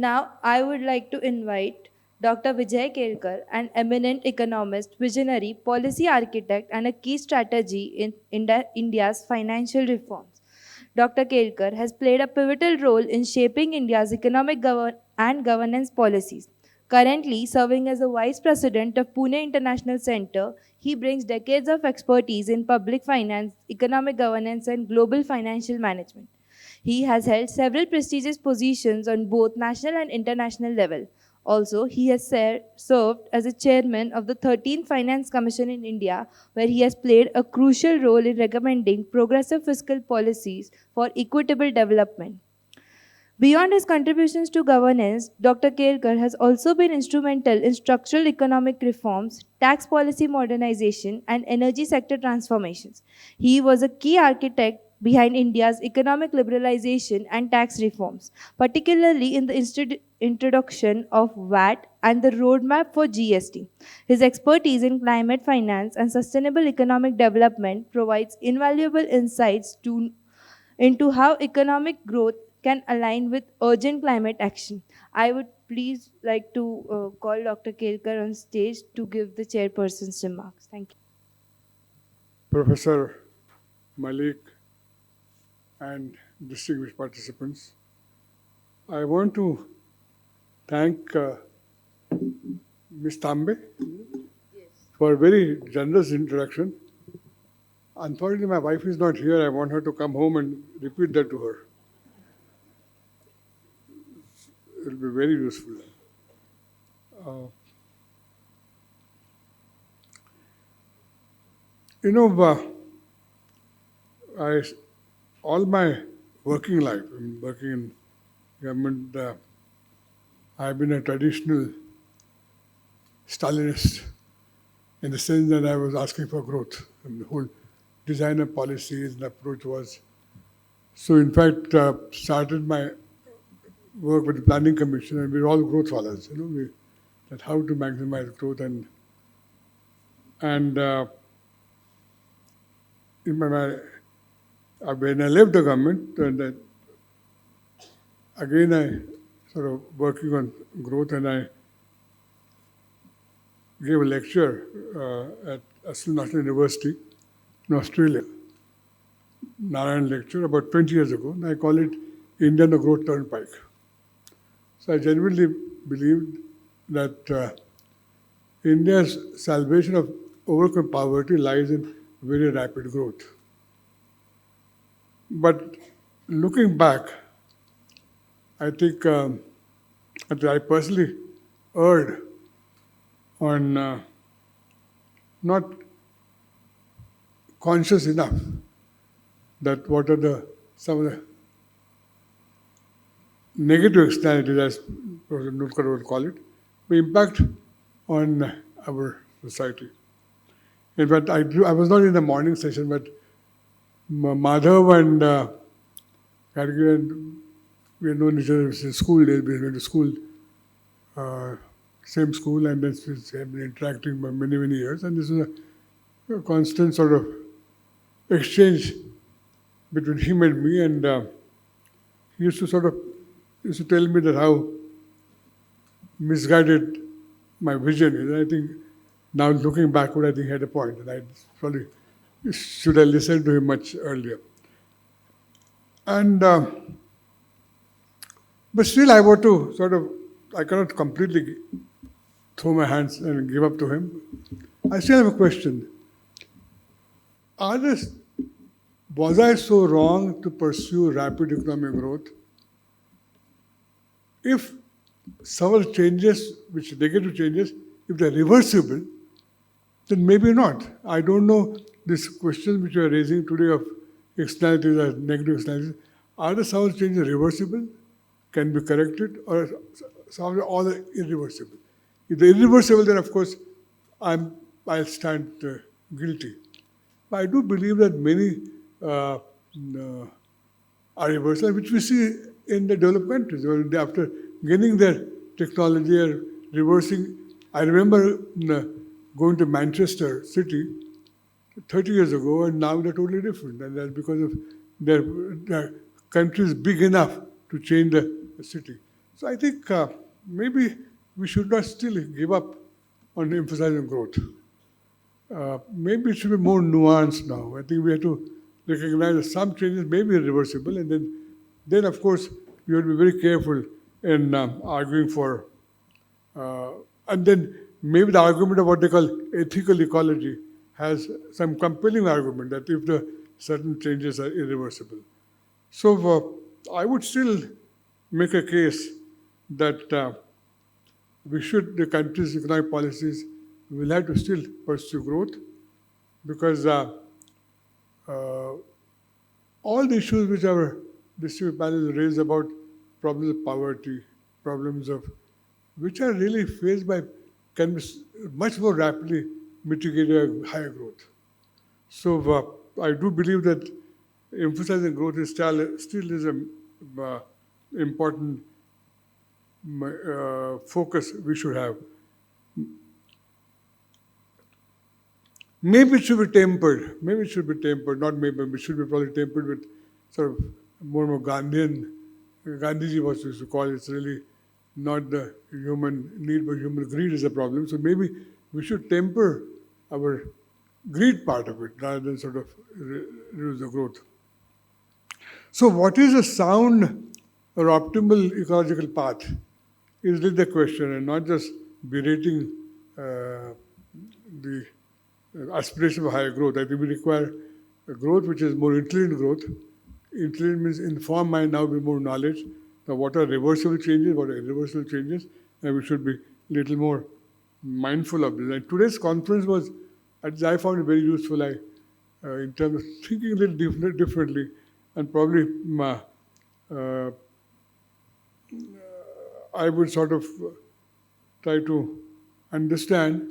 Now, I would like to invite Dr. Vijay Kelkar, an eminent economist, visionary, policy architect, and a key strategy in India's financial reforms. Dr. Kelkar has played a pivotal role in shaping India's economic and governance policies. Currently serving as the Vice President of Pune International Center, he brings decades of expertise in public finance, economic governance, and global financial management. He has held several prestigious positions on both national and international level. Also, he has served as a chairman of the 13th Finance Commission in India, where he has played a crucial role in recommending progressive fiscal policies for equitable development. Beyond his contributions to governance, Dr. Kelkar has also been instrumental in structural economic reforms, tax policy modernization, and energy sector transformations. He was a key architect behind India's economic liberalization and tax reforms, particularly in the introduction of VAT and the roadmap for GST. His expertise in climate finance and sustainable economic development provides invaluable insights into how economic growth can align with urgent climate action. I would please like to call Dr. Kelkar on stage to give the chairperson's remarks. Thank you. Professor Malik and distinguished participants, I want to thank Ms. Tambe for a very generous introduction. Unfortunately, my wife is not here. I want her to come home and repeat that to her. It will be very useful. Uh, you know, all my working life, I'm working in government, I've been a traditional Stalinist in the sense that I was asking for growth. And the whole design of policies and approach was. So, in fact, started my work with the Planning Commission, and we're all growth wallahs. That how to maximize growth and in when I left the government, and again I sort of working on growth, and I gave a lecture at Asal National University in Australia, Narayan lecture about 20 years ago, and I call it India the Growth Turnpike. So I genuinely believe that India's salvation of overcome poverty lies in very rapid growth. But looking back, I think that I personally erred on not conscious enough that what are some of the negative externalities, as Professor Nutkar would call it, the impact on our society. In fact, I was not in the morning session, but Madhav and Kargil, and we had known each other since school days. We went to school, same school, and then we have been interacting for many, many years. And this is a constant sort of exchange between him and me. And he used to tell me that how misguided my vision is. And I think now looking backward, I think he had a point, and I probably should have listened to him much earlier. And but still, I want to I cannot completely throw my hands and give up to him. I still have a question. Was I so wrong to pursue rapid economic growth? If several changes, which negative changes, if they're reversible, then maybe not. I don't know this question which you are raising today of externalities or negative externalities. Are the several changes reversible, can be corrected, or some all are irreversible? If they're irreversible, then of course I'll stand guilty. But I do believe that many are reversible, which we see in the developed countries. After gaining their technology or reversing, I remember going to Manchester City 30 years ago, and now they're totally different. And that's because of their country is big enough to change the city. So I think maybe we should not still give up on emphasizing growth. Maybe it should be more nuanced now. I think we have to recognize that some changes may be reversible, and then of course, we have to be very careful in arguing for, uh, and then maybe the argument of what they call ethical ecology has some compelling argument that if the certain changes are irreversible. So I would still make a case that we should, the country's economic policies will have to still pursue growth because uh, all the issues which our district panel raised about problems of poverty, problems of which are really faced by can be much more rapidly mitigated by higher growth. So I do believe that emphasizing growth is still is a important focus we should have. Maybe it should be tempered. Maybe it should be tempered. Not maybe, it should be probably tempered with sort of more Gandhian. Gandhiji was used to call it. It's really not the human need, but human greed is a problem. So maybe we should temper our greed part of it rather than sort of reduce the growth. So, what is a sound or optimal ecological path is really the question, and not just berating the aspiration of higher growth. I think we require a growth which is more intelligent growth. Intelligent means informed mind, now with more knowledge. Now, what are reversible changes, what are irreversible changes, and we should be a little more mindful of this. And today's conference was, I found it very useful. In terms of thinking a little differently, and probably uh, I would sort of try to understand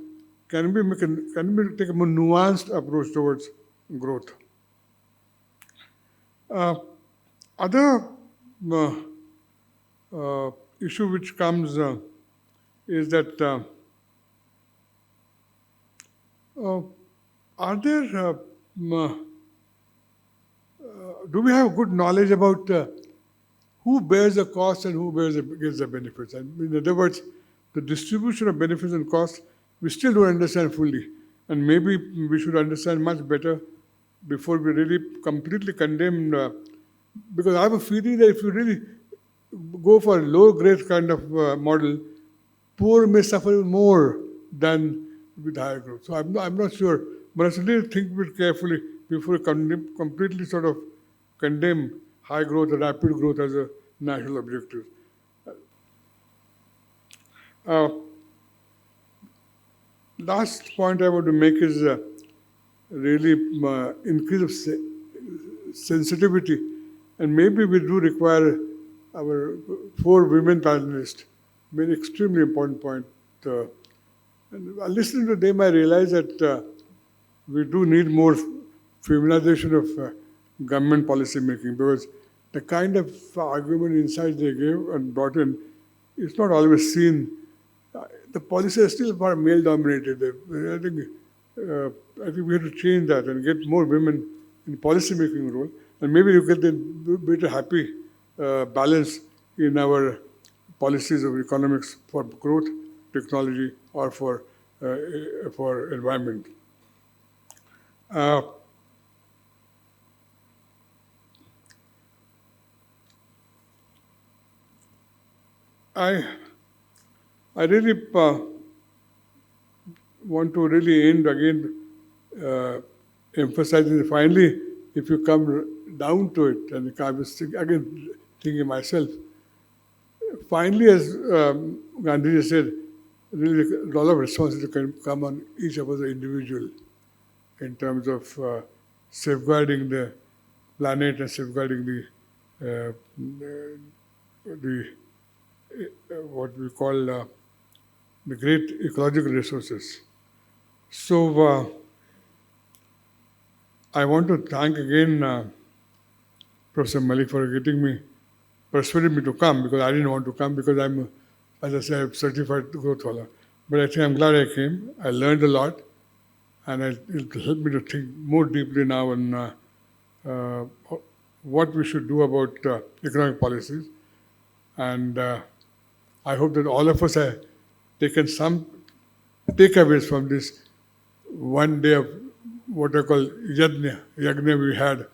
can we take a more nuanced approach towards growth. Uh, Other uh, issue which comes is that uh, are there do we have good knowledge about who bears the cost and who gets the benefits? And in other words, the distribution of benefits and costs we still don't understand fully, and maybe we should understand much better before we really completely condemn. Because I have a feeling that if you really go for a low grade kind of model, poor may suffer more than with higher growth. So I'm not sure, but I should really think a bit carefully before completely sort of condemn high growth or rapid growth as a national objective. Uh, Last point I want to make is really increase of sensitivity, and maybe we do require our four women panelists. Very extremely important point. And listening to them, I realize that we do need more feminization of government policy making because the kind of argument insights they gave and brought in is not always seen. The policy is still far male dominated. I think we have to change that and get more women in policy making role, and maybe you get a better happy balance in our policies of economics for growth, technology, or for environment. Uh, I I really want to really end again emphasizing finally, if you come down to it, and I was again thinking myself, finally, as Gandhi said, really a lot of responsibility can come on each of us as an individual in terms of safeguarding the planet and safeguarding the what we call the great ecological resources. So I want to thank again Professor Malik for persuading me to come because I didn't want to come because I'm, as I say, I'm certified growth follower. But I think I'm glad I came. I learned a lot, and it helped me to think more deeply now on what we should do about economic policies. And I hope that all of us have taken some takeaways from this one day of what I call yajna we had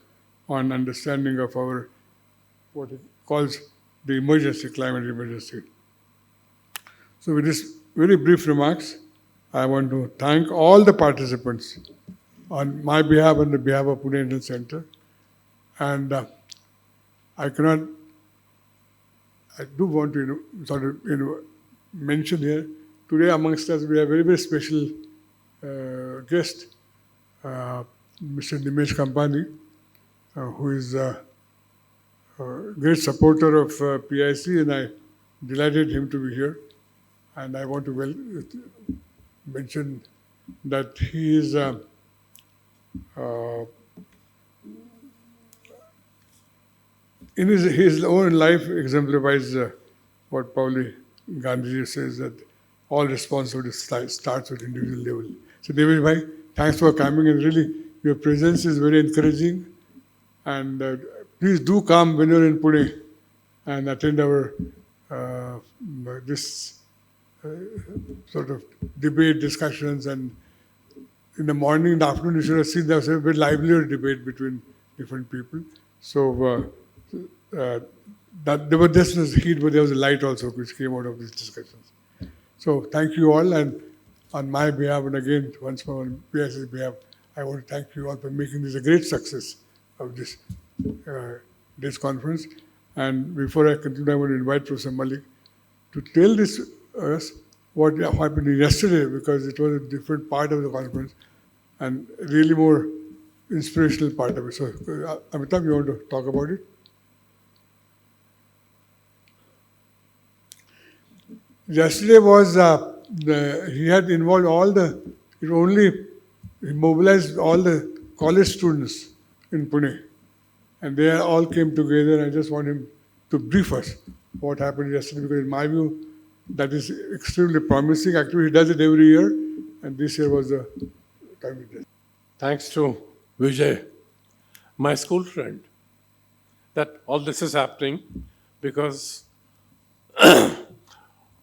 on understanding of our what it calls the emergency, climate emergency. So with this very brief remarks, I want to thank all the participants on my behalf and the behalf of Pune Indian Center. And I cannot, I do want to mention here, today amongst us we have a very, very special guest, Mr. Nimesh Kampani, who is a great supporter of PIC, and I delighted him to be here. And I want to mention that he is in his own life exemplifies what Pauli Gandhiji says, that all responsibility starts with individual level. So David Bhai, thanks for coming, and really your presence is very encouraging. And please do come when you're in Pune and attend our this sort of debate discussions. And in the morning and afternoon, you should have seen there was a very livelier debate between different people. So that there was just heat, but there was a light also which came out of these discussions. So thank you all, and on my behalf, and again once more on PS's behalf, I want to thank you all for making this a great success of this conference. And before I conclude, I want to invite Professor Malik to tell us what happened yesterday, because it was a different part of the conference and really more inspirational part of it. So Amitabh, you want to talk about it? Yesterday was he had involved he mobilized all the college students in Pune, and they all came together. I just want him to brief us what happened yesterday, because in my view, that is extremely promising. Actually, he does it every year, and this year was the time he did. Thanks to Vijay, my school friend, that all this is happening because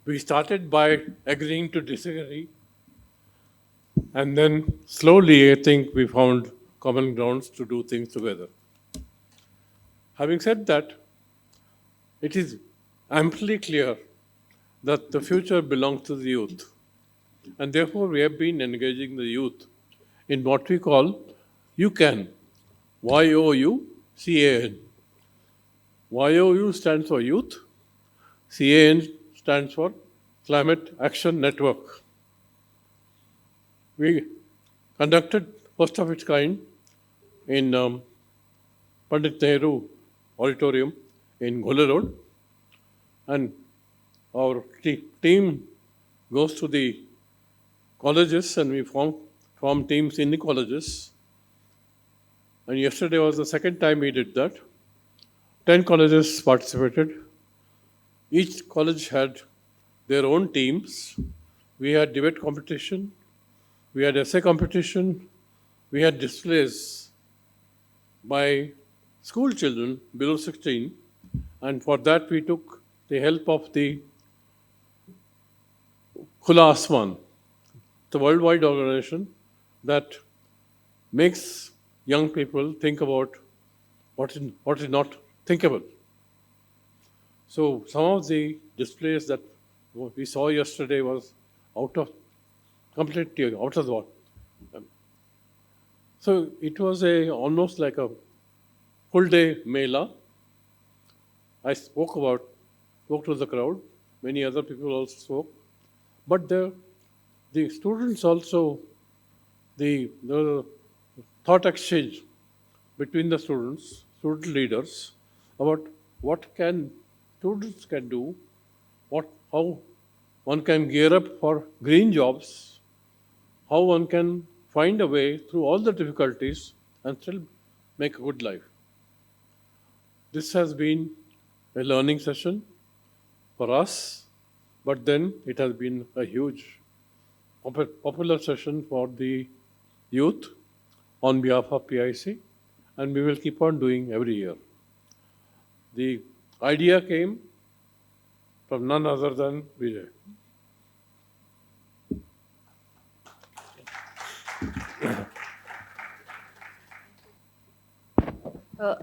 we started by agreeing to disagree, and then slowly I think we found common grounds to do things together. Having said that, it is amply clear that the future belongs to the youth, and therefore we have been engaging the youth in what we call UCAN, YOUCAN. YOU stands for Youth, CAN stands for Climate Action Network. We conducted first of its kind in Pandit Nehru Auditorium in Gole Road, and our team goes to the colleges, and we form teams in the colleges. And yesterday was the second time we did that. 10 colleges participated. Each college had their own teams. We had debate competition, we had essay competition, we had displays by school children below 16, and for that we took the help of the Khula Asman, the worldwide organization that makes young people think about what is not thinkable. So some of the displays that we saw yesterday was completely out of the water. So it was almost like a full day mela. I spoke to the crowd. Many other people also spoke. But the students also, the thought exchange between the student leaders about what students can do, how one can gear up for green jobs, how one can find a way through all the difficulties and still make a good life. This has been a learning session for us, but then it has been a huge popular session for the youth on behalf of PIC, and we will keep on doing every year. The idea came from none other than Vijay.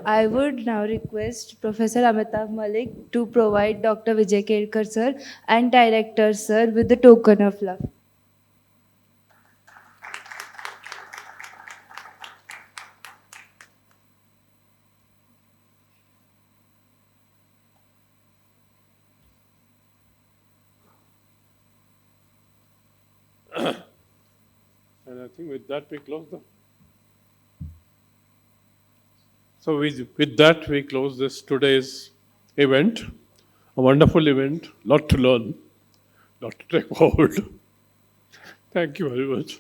I would now request Professor Amitav Malik to provide Dr. Vijay Kelkar sir and Director sir with the token of love. And I think with that we close the. So with that we close this today's event, a wonderful event, lot to learn, lot to take forward. Thank you very much.